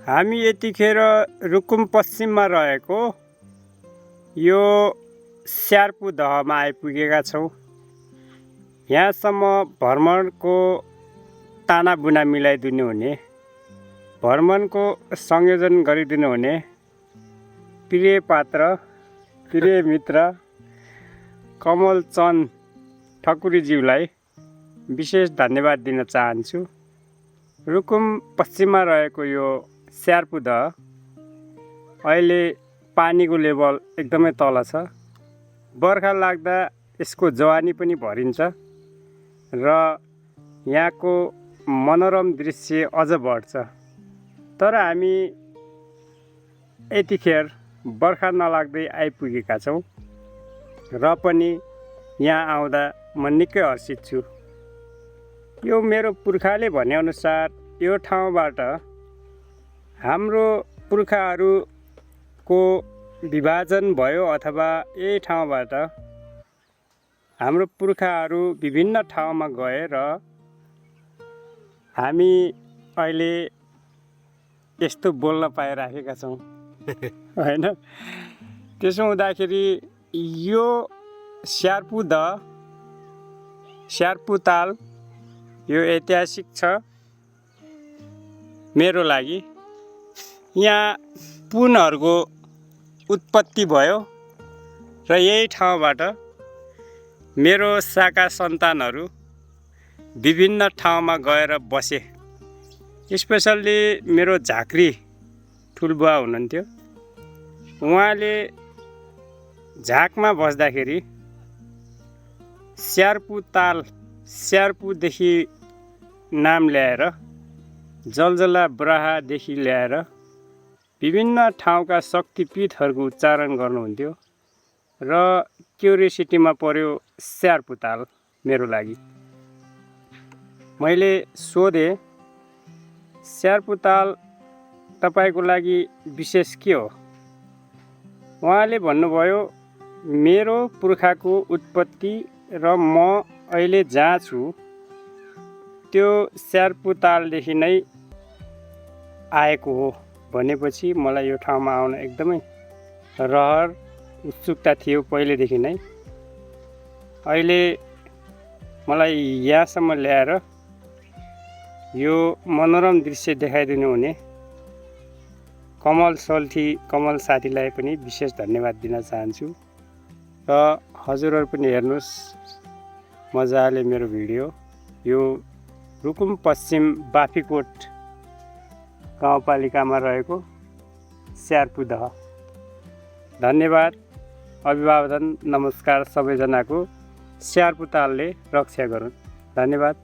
हामी यतिखेर रुकुम पश्चिममा रहेको यो स्यार्पु दहमा आइपुगेका छौँ। यहाँसम्म भ्रमणको तानाबुना मिलाइदिनु हुने, भ्रमणको संयोजन गरिदिनु हुने प्रिय पात्र, प्रिय मित्र कमल चन्द ठकुरीज्यूलाई विशेष धन्यवाद दिन चाहन्छु। रुकुम पश्चिममा रहेको यो स्यार्पु दह अहिले पानीको लेभल एकदमै तल छ। बर्खा लाग्दा यसको जवानी पनि भरिन्छ र यहाँको मनोरम दृश्य अझ बढ्छ। तर हामी यतिखेर बर्खा नलाग्दै आइपुगेका छौँ र पनि यहाँ आउँदा म निकै हर्षित छु। यो मेरो पुर्खाले भनेअनुसार यो ठाउँबाट हाम्रो पुर्खाहरूको विभाजन भयो अथवा यही ठाउँबाट हाम्रो पुर्खाहरू विभिन्न ठाउँमा गए र हामी अहिले यस्तो बोल्न पाइराखेका छौँ हैन। त्यसो हुँदाखेरि यो स्यार्पु दह, स्यार्पु ताल यो ऐतिहासिक छ मेरो लागि। यहाँ पुनहरूको उत्पत्ति भयो र यही ठाउँबाट मेरो शाखा सन्तानहरू विभिन्न ठाउँमा गएर बसे। स्पेसल्ली मेरो झाँक्री ठुलबुवा हुनुहुन्थ्यो। उहाँले झाँकमा बस्दाखेरि स्यार्पु ताल, स्यार्पुदेखि नाम ल्याएर जलजला बराहदेखि ल्याएर विभिन्न ठाउँका शक्तिपीठहरूको उच्चारण गर्नुहुन्थ्यो र क्युरियोसिटीमा पर्यो स्यार्पु ताल मेरो लागि। मैले सोधेँ, स्यार्पु ताल तपाईँको लागि विशेष के हो? उहाँले भन्नुभयो, मेरो पुर्खाको उत्पत्ति र म अहिले जहाँ छु त्यो स्यार्पु तालदेखि नै आएको हो भनेपछि मलाई यो ठाउँमा आउन एकदमै रहर उत्सुकता थियो पहिलेदेखि नै। अहिले मलाई यहाँसम्म ल्याएर यो मनोरम दृश्य देखाइदिनु हुने कमल सोल्टी कमल साथीलाई पनि विशेष धन्यवाद दिन चाहन्छु। र हजुरहरू पनि हेर्नुहोस् मजाले मेरो भिडियो। यो रुकुम पश्चिम बाफीकोट गाउँपालिकामा रहेको स्यार्पु दह। धन्यवाद, अभिवादन, नमस्कार सबैजनाको। स्यार्पु तालले रक्षा गरून्। धन्यवाद।